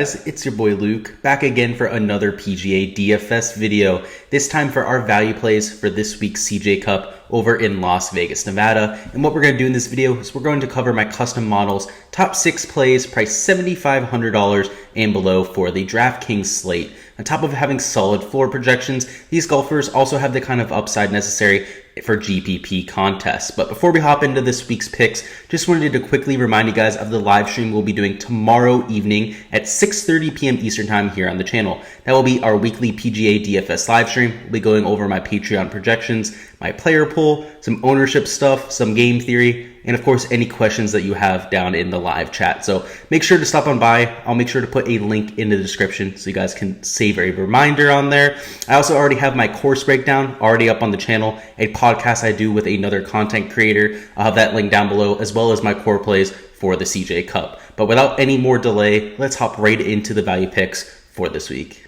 guys, it's your boy Luke, back again for another PGA DFS video, this time for our value plays for this week's CJ Cup over in Las Vegas, Nevada. And what we're going to do in this video is we're going to cover my custom models, top 6 plays priced $7,500 and below for the Draftkings slate. On top of having solid floor projections, these golfers also have the kind of upside necessary for GPP contests. But before we hop into this week's picks, just wanted to quickly remind you guys of the live stream we'll be doing tomorrow evening at 6:30 p.m. Eastern time here on the channel. That will be our weekly PGA DFS live stream. We'll be going over my Patreon projections, my player pool, some ownership stuff, some game theory, and of course any questions that you have down in the live chat. So make sure to stop on by. I'll make sure to put a link in the description so you guys can save a reminder on there. I also already have my course breakdown already up on the channel, a podcast I do with another content creator. I'll have that link down below, as well as my core plays for the CJ Cup. But without any more delay, let's hop right into the value picks for this week.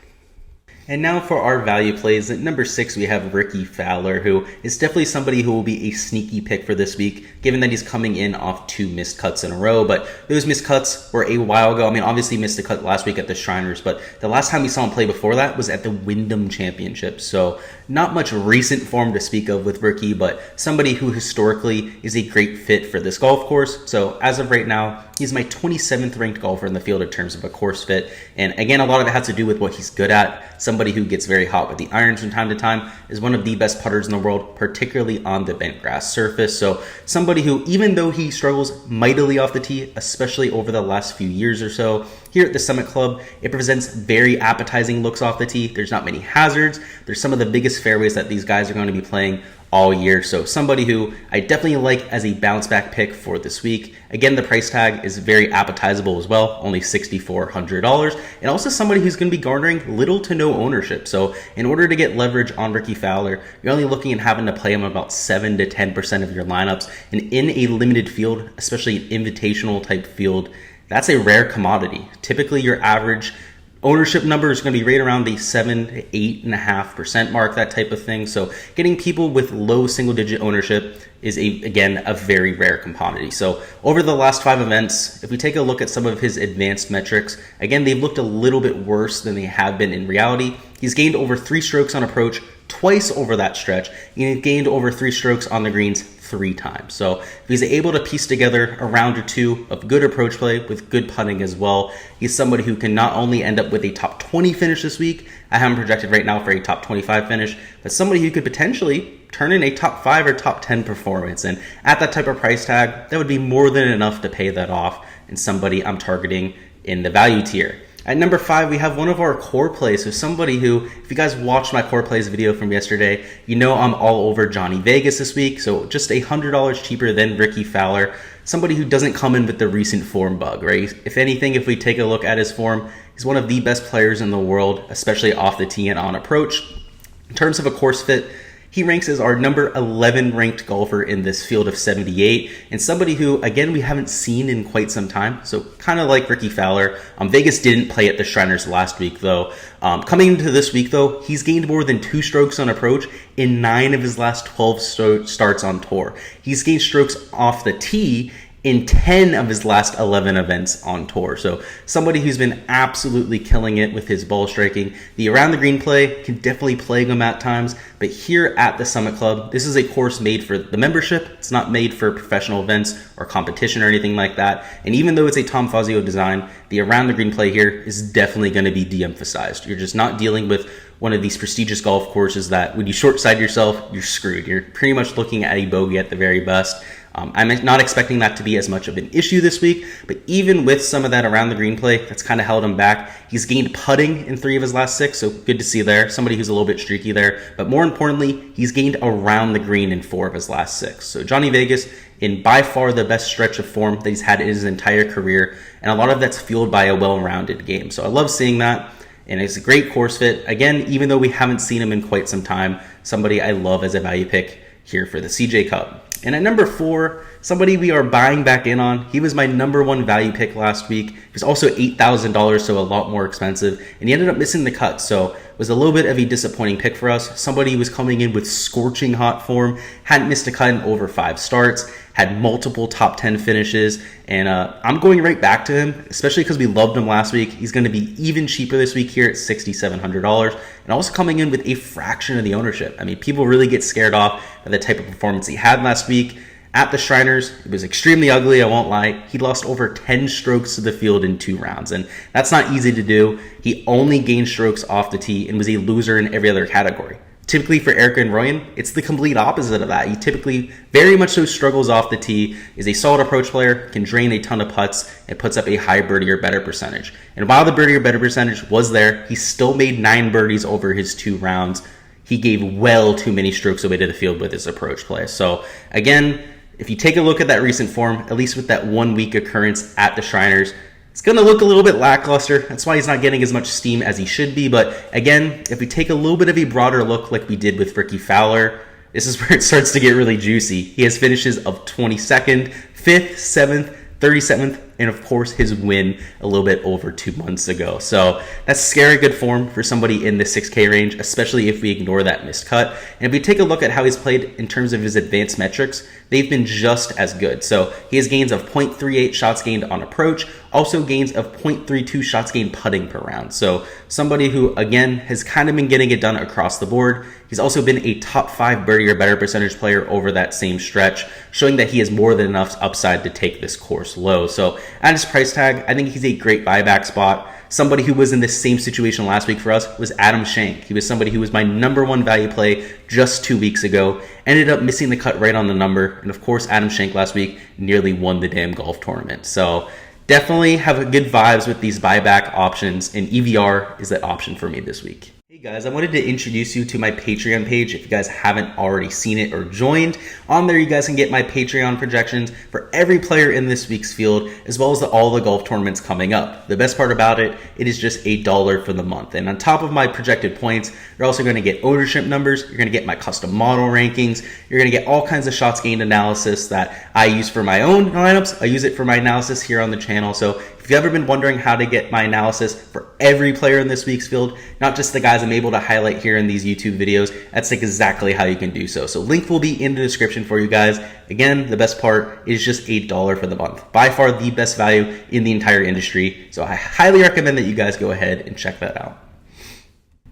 And now for our value plays. At number 6, we have Rickie Fowler, who is definitely somebody who will be a sneaky pick for this week, given that he's coming in off 2 missed cuts in a row. But those missed cuts were a while ago. I mean, obviously he missed a cut last week at the Shriners, but the last time we saw him play before that was at the Wyndham Championship. So not much recent form to speak of with Rickie, but somebody who historically is a great fit for this golf course. So as of right now, he's my 27th ranked golfer in the field in terms of a course fit. And again, a lot of it has to do with what he's good at. Somebody who gets very hot with the irons from time to time, is one of the best putters in the world, particularly on the bent grass surface. So somebody who, even though he struggles mightily off the tee, especially over the last few years or so, here at the Summit Club, it presents very appetizing looks off the tee. There's not many hazards. There's some of the biggest fairways that these guys are going to be playing all year. So somebody who I definitely like as a bounce back pick for this week. Again, the price tag is very appetizable as well, only $6,400. And also somebody who's going to be garnering little to no ownership. So in order to get leverage on Rickie Fowler, you're only looking at having to play him about 7 to 10% of your lineups. And in a limited field, especially an invitational type field, that's a rare commodity. Typically your average ownership number is going to be right around the 7 to 8.5% mark, that type of thing. So getting people with low single digit ownership is again a very rare commodity. So over the last 5 events, if we take a look at some of his advanced metrics, again, they've looked a little bit worse than they have been in reality. He's gained over 3 strokes on approach twice over that stretch, and he gained over 3 strokes on the greens 3 times. So if he's able to piece together a round or 2 of good approach play with good putting as well, he's somebody who can not only end up with a top 20 finish this week, I have him projected right now for a top 25 finish, but somebody who could potentially turn in a top 5 or top 10 performance. And at that type of price tag, that would be more than enough to pay that off, and somebody I'm targeting in the value tier. At number 5, we have one of our core plays. So somebody who, if you guys watched my core plays video from yesterday, you know I'm all over Jhonattan Vegas this week. So just $100 cheaper than Rickie Fowler. Somebody who doesn't come in with the recent form bug, right? If anything, if we take a look at his form, he's one of the best players in the world, especially off the tee and on approach. In terms of a course fit, he ranks as our number 11 ranked golfer in this field of 78, and somebody who, again, we haven't seen in quite some time. So kind of like Rickie Fowler. Vegas didn't play at the Shriners last week, though. Coming into this week, though, he's gained more than 2 strokes on approach in 9 of his last 12 starts on tour. He's gained strokes off the tee in 10 of his last 11 events on tour. So somebody who's been absolutely killing it with his ball striking. The around the green play can definitely plague him at times, but here at the Summit Club, this is a course made for the membership. It's not made for professional events or competition or anything like that. And even though it's a Tom Fazio design, the around the green play here is definitely going to be de-emphasized. You're just not dealing with one of these prestigious golf courses that when you short side yourself, you're screwed. You're pretty much looking at a bogey at the very best. I'm not expecting that to be as much of an issue this week, but even with some of that around the green play, that's kind of held him back. He's gained putting in 3 of his last 6, so good to see there. Somebody who's a little bit streaky there, but more importantly, he's gained around the green in 4 of his last 6. So Jhonattan Vegas in by far the best stretch of form that he's had in his entire career, and a lot of that's fueled by a well-rounded game. So I love seeing that, and it's a great course fit. Again, even though we haven't seen him in quite some time, somebody I love as a value pick here for the CJ Cup. And at number 4, somebody we are buying back in on. He was my number 1 value pick last week. He was also $8,000, so a lot more expensive, and he ended up missing the cut. So was a little bit of a disappointing pick for us. Somebody who was coming in with scorching hot form, hadn't missed a cut in over 5 starts, had multiple top 10 finishes, and I'm going right back to him, especially because we loved him last week. He's going to be even cheaper this week here at $6,700, and also coming in with a fraction of the ownership. I mean, people really get scared off by the type of performance he had last week. At the Shriners, it was extremely ugly, I won't lie. He lost over 10 strokes to the field in 2 rounds, and that's not easy to do. He only gained strokes off the tee and was a loser in every other category. Typically for Erik Van Rooyen, it's the complete opposite of that. He typically very much so struggles off the tee, is a solid approach player, can drain a ton of putts, and puts up a high birdie or better percentage. And while the birdie or better percentage was there, he still made 9 birdies over his 2 rounds. He gave well too many strokes away to the field with his approach play. So again, if you take a look at that recent form, at least with that 1 week occurrence at the Shriners, it's going to look a little bit lackluster. That's why he's not getting as much steam as he should be. But again, if we take a little bit of a broader look like we did with Rickie Fowler, this is where it starts to get really juicy. He has finishes of 22nd, 5th, 7th, 37th, and of course his win a little bit over 2 months ago. So that's scary good form for somebody in the 6K range, especially if we ignore that missed cut. And if we take a look at how he's played in terms of his advanced metrics, they've been just as good. So he has gains of 0.38 shots gained on approach, also gains of 0.32 shots gained putting per round. So somebody who, again, has kind of been getting it done across the board. He's also been a top 5 birdie or better percentage player over that same stretch, showing that he has more than enough upside to take this course low. So at his price tag, I think he's a great buyback spot. Somebody who was in this same situation last week for us was Adam Schenk. He was somebody who was my #1 value play just 2 weeks ago, ended up missing the cut right on the number. And of course, Adam Schenk last week nearly won the damn golf tournament. So definitely have good vibes with these buyback options, and EVR is that option for me this week. Hey guys, I wanted to introduce you to my Patreon page if you guys haven't already seen it or joined. On there, you guys can get my Patreon projections for every player in this week's field, as well as all the golf tournaments coming up. The best part about it, it is just $1 for the month. And on top of my projected points, you're also going to get ownership numbers, you're going to get my custom model rankings, you're going to get all kinds of shots gained analysis that I use for my own lineups. I use it for my analysis here on the channel. So if you've ever been wondering how to get my analysis for every player in this week's field, not just the guys I'm able to highlight here in these YouTube videos, that's exactly how you can do so. So link will be in the description for you guys. Again, the best part is just $1 for the month. By far the best value in the entire industry. So I highly recommend that you guys go ahead and check that out.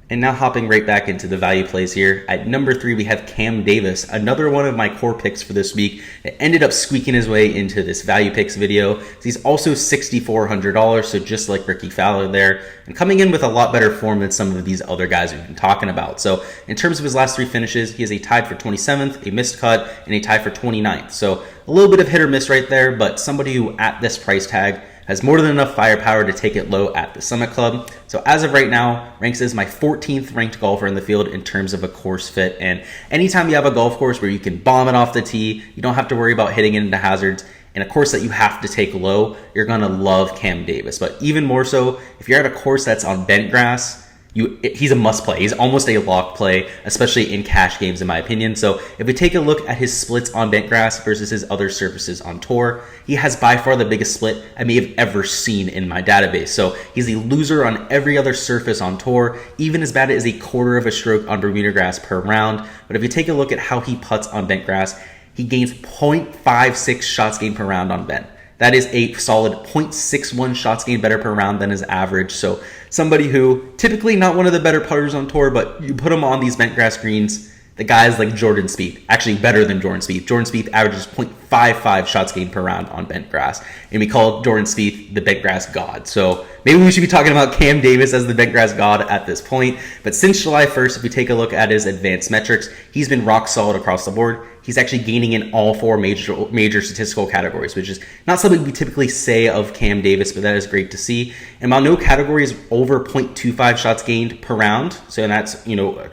And now hopping right back into the value plays here. At number 3, we have Cam Davis, another one of my core picks for this week that ended up squeaking his way into this value picks video. He's also $6,400, so just like Rickie Fowler there, and coming in with a lot better form than some of these other guys we've been talking about. So in terms of his last 3 finishes, he has a tied for 27th, a missed cut, and a tie for 29th. So a little bit of hit or miss right there, but somebody who at this price tag has more than enough firepower to take it low at the Summit Club. So as of right now, ranks as my 14th ranked golfer in the field in terms of a course fit. And anytime you have a golf course where you can bomb it off the tee, you don't have to worry about hitting it into hazards, and a course that you have to take low, you're gonna love Cam Davis. But even more so, if you're at a course that's on bent grass, he's a must play. He's almost a lock play, especially in cash games, in my opinion. So if we take a look at his splits on bent grass versus his other surfaces on tour, he has by far the biggest split I may have ever seen in my database. So he's a loser on every other surface on tour, even as bad as a quarter of a stroke on Bermuda grass per round. But if you take a look at how he putts on bent grass, he gains 0.56 shots gained per round on bent. That is a solid 0.61 shots gained better per round than his average. So somebody who typically not one of the better putters on tour, but you put him on these bent grass greens, the guys like Jordan Spieth, actually better than Jordan Spieth. Jordan Spieth averages 0.55 shots gained per round on bent grass, and we call Jordan Spieth the bent grass god. So maybe we should be talking about Cam Davis as the bent grass god at this point. But since July 1st, if we take a look at his advanced metrics, he's been rock solid across the board. He's actually gaining in all 4 major statistical categories, which is not something we typically say of Cam Davis, but that is great to see. And while no category is over 0.25 shots gained per round, so that's,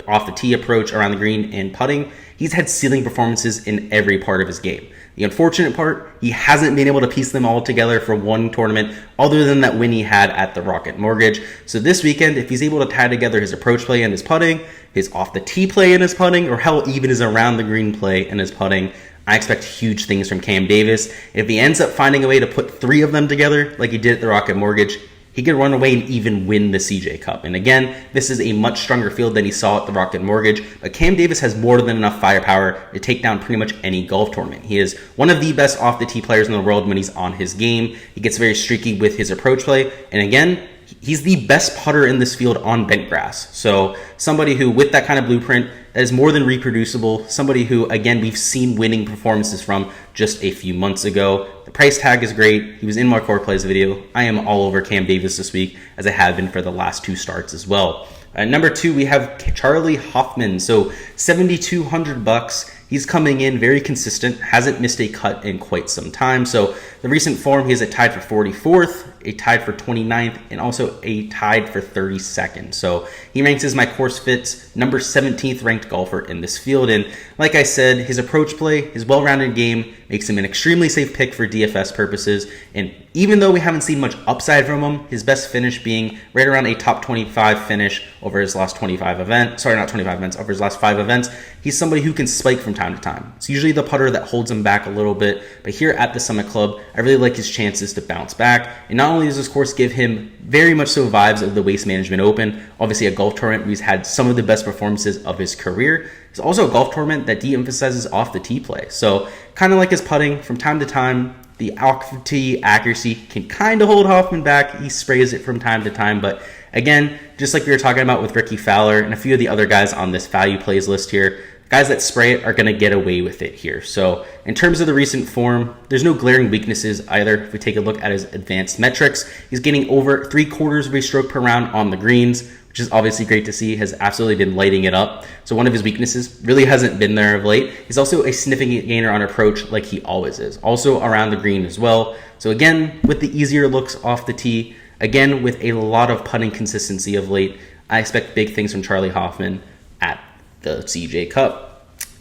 off the tee approach, around the green, and putting, he's had ceiling performances in every part of his game. The unfortunate part, he hasn't been able to piece them all together for one tournament other than that win he had at the Rocket Mortgage. So this weekend, if he's able to tie together his approach play and his putting, his off the tee play and his putting, or hell, even his around the green play and his putting, I expect huge things from Cam Davis. If he ends up finding a way to put 3 of them together like he did at the Rocket Mortgage, he could run away and even win the CJ Cup. And again, this is a much stronger field than he saw at the Rocket Mortgage, but Cam Davis has more than enough firepower to take down pretty much any golf tournament. He is one of the best off the tee players in the world when he's on his game. He gets very streaky with his approach play, and again, he's the best putter in this field on bent grass. So somebody who, with that kind of blueprint, that is more than reproducible, somebody who, again, we've seen winning performances from just a few months ago. The price tag is great. He was in my core plays video. I am all over Cam Davis this week, as I have been for the last 2 starts as well. Number 2, we have Charley Hoffman. So $7,200. He's coming in very consistent, hasn't missed a cut in quite some time. So the recent form, he is a tied for 44th, a tied for 29th, and also a tied for 32nd. So he ranks as my course fits number 17th ranked golfer in this field. And like I said, his approach play, his well-rounded game makes him an extremely safe pick for DFS purposes. And even though we haven't seen much upside from him, his best finish being right around a top 25 finish over his last 25 events. Sorry, not 25 events, over his last 5 events. He's somebody who can spike from time to time. It's usually the putter that holds him back a little bit, but here at the Summit Club, I really like his chances to bounce back. And not only does this course give him very much so vibes of the Waste Management Open, obviously a golf tournament where he's had some of the best performances of his career, it's also a golf tournament that de-emphasizes off the tee play. So kind of like his putting, from time to time, the off tee accuracy can kind of hold Hoffman back. He sprays it from time to time, but again, just like we were talking about with Rickie Fowler and a few of the other guys on this value plays list here, guys that spray it are going to get away with it here. So in terms of the recent form, there's no glaring weaknesses either. If we take a look at his advanced metrics, he's getting over 3/4 of a stroke per round on the greens, which is obviously great to see. Has absolutely been lighting it up. So one of his weaknesses really hasn't been there of late. He's also a significant gainer on approach like he always is. Also around the green as well. So again, with the easier looks off the tee, again, with a lot of putting consistency of late, I expect big things from Charley Hoffman at the CJ Cup.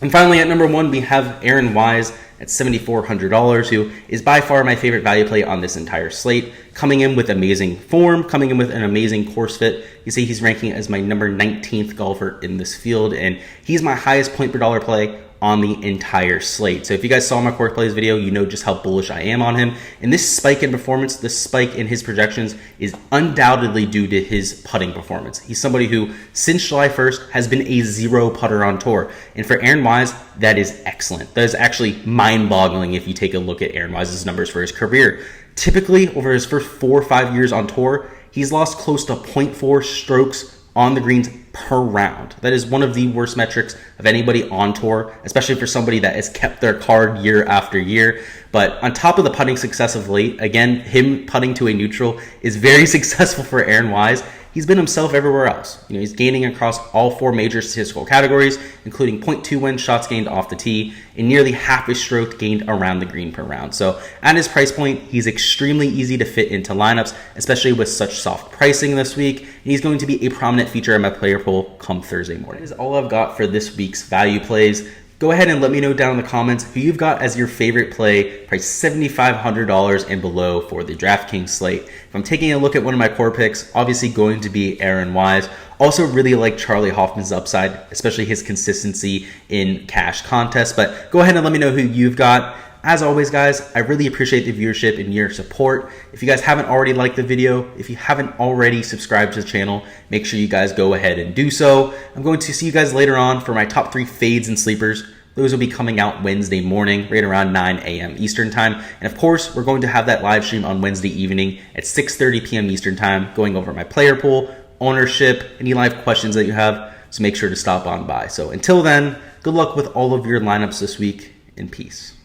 And finally, at number 1, we have Aaron Wise at $7,400, who is by far my favorite value play on this entire slate. Coming in with amazing form, coming in with an amazing course fit. You see he's ranking as my number 19th golfer in this field, and he's my highest point per dollar play on the entire slate. So if you guys saw my course plays video, you know just how bullish I am on him. And this spike in performance, this spike in his projections is undoubtedly due to his putting performance. He's somebody who, since July 1st, has been a 0 putter on tour. And for Aaron Wise, that is excellent. That is actually mind-boggling if you take a look at Aaron Wise's numbers for his career. Typically, over his first 4 or 5 years on tour, he's lost close to 0.4 strokes on the greens per round. That is one of the worst metrics of anybody on tour, especially for somebody that has kept their card year after year. But on top of the putting success of late, again, him putting to a neutral is very successful for Aaron Wise. He's been himself everywhere else. You know, he's gaining across all 4 major statistical categories, including 0.21 shots gained off the tee and nearly half a stroke gained around the green per round. So at his price point, he's extremely easy to fit into lineups, especially with such soft pricing this week. And he's going to be a prominent feature in my player pool come Thursday morning. That is all I've got for this week's value plays. Go ahead and let me know down in the comments who you've got as your favorite play, priced $7,500 and below for the Draftkings slate. If I'm taking a look at one of my core picks, obviously going to be Aaron Wise. Also really like Charley Hoffman's upside, especially his consistency in cash contests. But go ahead and let me know who you've got. As always, guys, I really appreciate the viewership and your support. If you guys haven't already liked the video, if you haven't already subscribed to the channel, make sure you guys go ahead and do so. I'm going to see you guys later on for my top 3 fades and sleepers. Those will be coming out Wednesday morning, right around 9 a.m. Eastern time. And of course, we're going to have that live stream on Wednesday evening at 6:30 p.m. Eastern time, going over my player pool, ownership, any live questions that you have. So make sure to stop on by. So until then, good luck with all of your lineups this week, and peace.